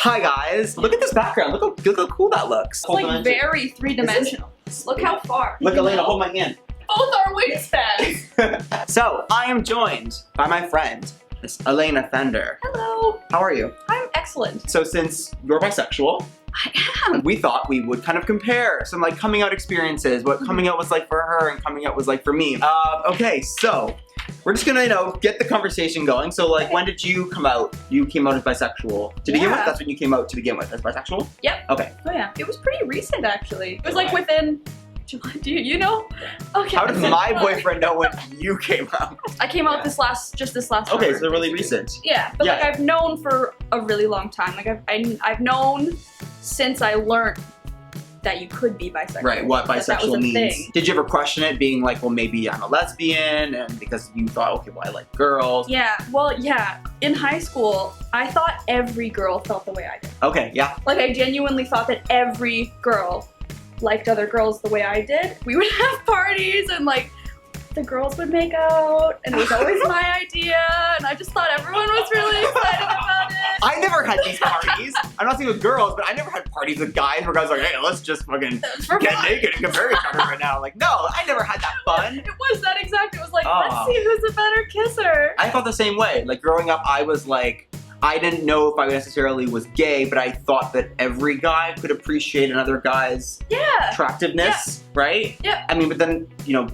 Hi guys, look at this background. Look how cool that looks. It's like very three-dimensional. Look how far. Look, Elena, hold my hand. Both our wingspans. So, I am joined by my friend, Miss Elena Fender. Hello. How are you? I'm excellent. So since you're bisexual, I am. we thought we would kind of compare some like coming out experiences, what coming out was like for her and coming out was like for me. Okay, so we're just gonna, get the conversation going. So like, when did you come out? You came out as bisexual to begin with? That's when you came out to begin with, as bisexual? Yep. Okay. Oh yeah, it was pretty recent actually. It was like within, do you know? Okay. How does my boyfriend know when you came out? I came out this last summer. Okay, so really recent. Yeah, but like I've known for a really long time. Like I've known since I learned that you could be bisexual. Right, what bisexual means. Thing. Did you ever question it, being like, well, maybe I'm a lesbian, and because you thought, okay, well, I like girls. Yeah, well, yeah. In high school, I thought every girl felt the way I did. Okay, yeah. Like I genuinely thought that every girl liked other girls the way I did. We would have parties and like the girls would make out and it was always my idea and I just thought everyone was really excited about it. I never had these parties. I'm not saying with girls, but I never had parties with guys where guys are like, hey, let's just fucking get naked and compare each other right now. Like, no, I never had that fun. It was that exact. It was like, let's see who's a better kisser. I felt the same way. Like growing up, I was like, I didn't know if I necessarily was gay, but I thought that every guy could appreciate another guy's attractiveness, right? Yeah. I mean, but then,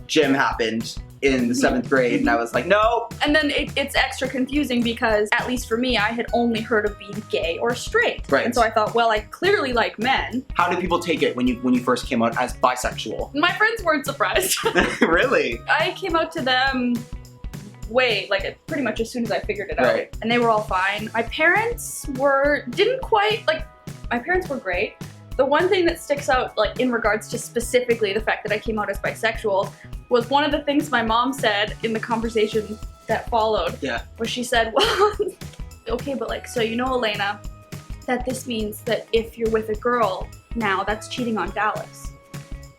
gym happened in the 7th grade, and I was like, no. And then it's extra confusing because, at least for me, I had only heard of being gay or straight. Right. And so I thought, well, I clearly like men. How did people take it when you first came out as bisexual? My friends weren't surprised. Really? I came out to them pretty much as soon as I figured it out. Right. And they were all fine. My parents my parents were great. The one thing that sticks out, like in regards to specifically the fact that I came out as bisexual, was one of the things my mom said in the conversation that followed. Yeah. Where she said, well, okay, but like, so Elena, that this means that if you're with a girl now, that's cheating on Dallas.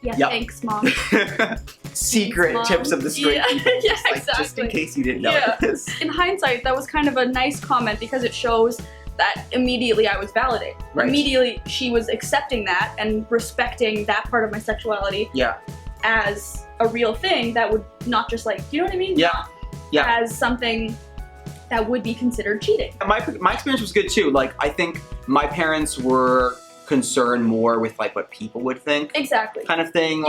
Yeah, yep. Thanks, Mom. Secret tips of the straight people. Yeah, like, exactly. Just in case you didn't know this. In hindsight, that was kind of a nice comment because it shows that immediately I was validated. Right. Immediately she was accepting that and respecting that part of my sexuality as a real thing that would not just like, you know what I mean? Yeah. As something that would be considered cheating. My experience was good too. Like, I think my parents were concerned more with like what people would think. Exactly. Kind of thing,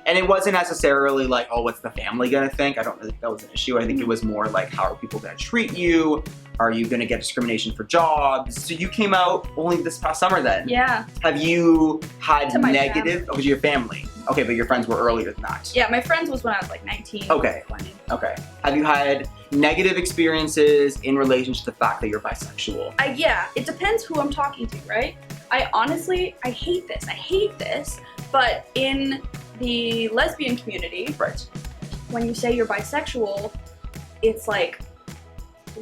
and it wasn't necessarily like, oh, what's the family gonna think? I don't really think that was an issue. I think it was more like, how are people gonna treat you? Are you gonna get discrimination for jobs? So you came out only this past summer then? Yeah. Have you had negative, family. Was your family? Okay, but your friends were earlier than that. Yeah, my friends was when I was like 19, okay. 20. Okay. Have you had negative experiences in relation to the fact that you're bisexual? Yeah, it depends who I'm talking to, right? I hate this, but in the lesbian community, when you say you're bisexual, it's like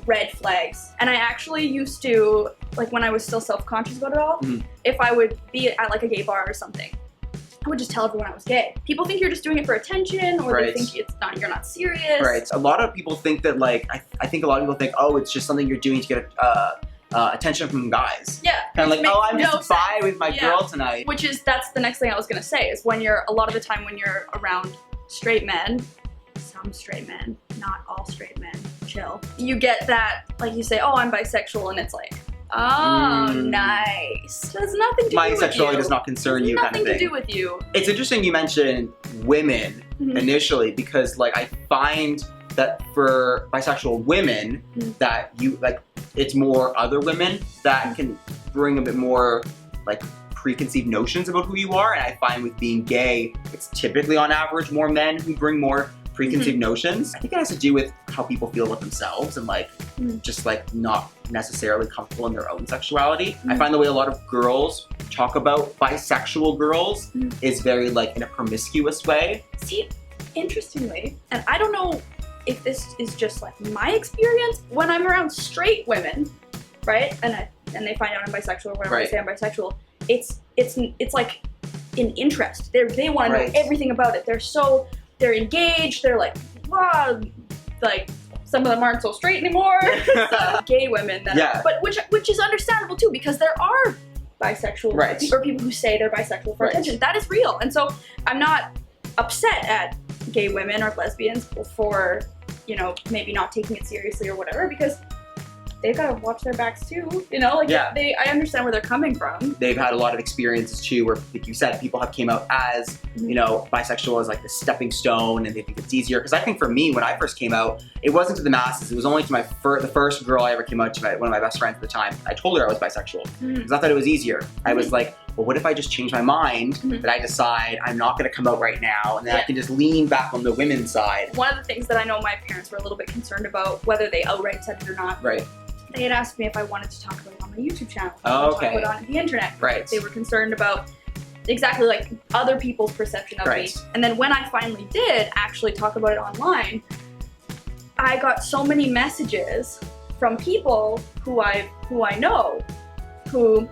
red flags. And I actually used to, like when I was still self-conscious about it all, if I would be at like a gay bar or something, I would just tell everyone I was gay. People think you're just doing it for attention, or they think you're not serious. Right. A lot of people think that like, I think a lot of people think, oh, it's just something you're doing to get attention from guys. Yeah. Kind of like, oh, I'm just bi with my girl tonight. That's the next thing I was gonna say, is a lot of the time when you're around straight men, some straight men, not all straight men, chill. You get that, like you say, oh, I'm bisexual, and it's like, oh, nice. It has nothing to do with you. My sexuality does not concern you, kind of thing. Nothing to do with you. It's interesting you mentioned women initially, because like I find that for bisexual women, that it's more other women that can bring a bit more like preconceived notions about who you are, and I find with being gay, it's typically on average more men who bring more preconceived notions. I think it has to do with how people feel about themselves and like just like not necessarily comfortable in their own sexuality. I find the way a lot of girls talk about bisexual girls is very like in a promiscuous way. See, interestingly, and I don't know if this is just like my experience, when I'm around straight women, right, and they find out I'm bisexual, or whenever I say I'm bisexual, it's like an interest. They want to know everything about it. They're engaged. They're like, wow, like some of them aren't so straight anymore. Gay women that are, but which is understandable too, because there are bisexual or people who say they're bisexual for attention. That is real. And so I'm not upset at gay women or lesbians for, you know, maybe not taking it seriously or whatever, because they've got to watch their backs too, you know, like I understand where they're coming from. They've had a lot of experiences too where, like you said, people have came out as, you know, bisexual as like the stepping stone, and they think it's easier. Because I think for me, when I first came out, it wasn't to the masses. It was only to my the first girl I ever came out to, one of my best friends at the time. I told her I was bisexual because I thought it was easier. I was like, well, what if I just change my mind, that I decide I'm not going to come out right now, and then I can just lean back on the women's side. One of the things that I know my parents were a little bit concerned about, whether they outright said it or not. They had asked me if I wanted to talk about it on my YouTube channel. Talk about it on the internet. They were concerned about exactly like other people's perception of me. And then when I finally did actually talk about it online, I got so many messages from people who I know, who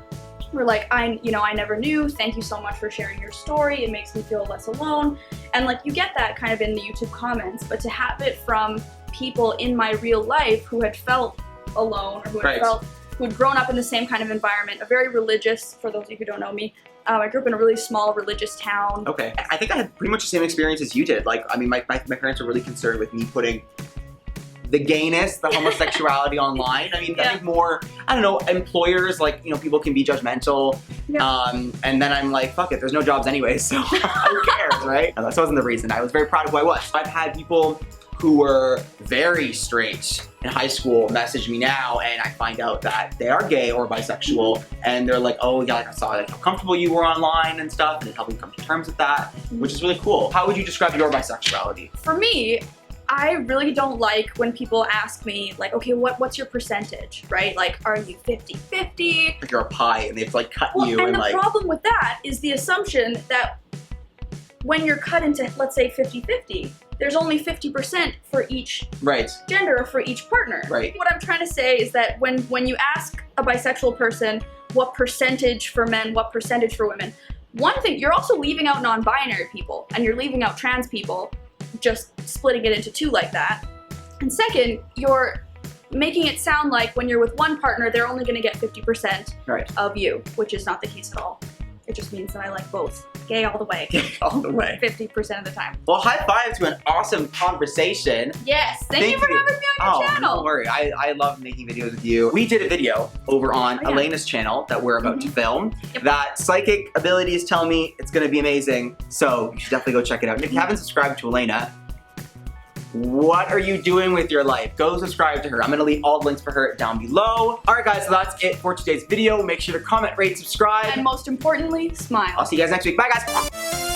were like, I never knew. Thank you so much for sharing your story. It makes me feel less alone. And like you get that kind of in the YouTube comments, but to have it from people in my real life who had felt alone, or who had grown up in the same kind of environment, a very religious, for those of you who don't know me, I grew up in a really small religious town. I think I had pretty much the same experience as you did. Like, I mean, my parents were really concerned with me putting the gayness, the homosexuality online. I mean, I think more, I don't know, employers, like, you know, people can be judgmental. And then I'm like, fuck it, there's no jobs anyway, so who cares, right? No, that wasn't the reason. I was very proud of who I was. I've had people who were very straight in high school message me now, and I find out that they are gay or bisexual, and they're like, oh yeah, like I saw like how comfortable you were online and stuff, and it helped me come to terms with that, which is really cool. How would you describe your bisexuality? For me, I really don't like when people ask me, like, okay, what's your percentage, right? Like, are you 50-50? Like you're a pie and they've like cut you and like... the problem with that is the assumption that when you're cut into, let's say, 50-50, there's only 50% for each gender or for each partner. What I'm trying to say is that when you ask a bisexual person what percentage for men, what percentage for women, one thing, you're also leaving out non-binary people, and you're leaving out trans people, just splitting it into two like that. And second, you're making it sound like when you're with one partner, they're only gonna get 50% of you, which is not the case at all. It just means that I like both. Gay all the way. Gay all the way. 50% of the time. Well, high five to an awesome conversation. Yes, thank you for having me on your channel. Don't worry, I love making videos with you. We did a video over on Elena's channel that we're about to film. That psychic abilities tell me it's gonna be amazing, so you should definitely go check it out. And if you haven't subscribed to Elena, what are you doing with your life? Go subscribe to her. I'm gonna leave all the links for her down below. All right, guys, so that's it for today's video. Make sure to comment, rate, subscribe. And most importantly, smile. I'll see you guys next week. Bye, guys.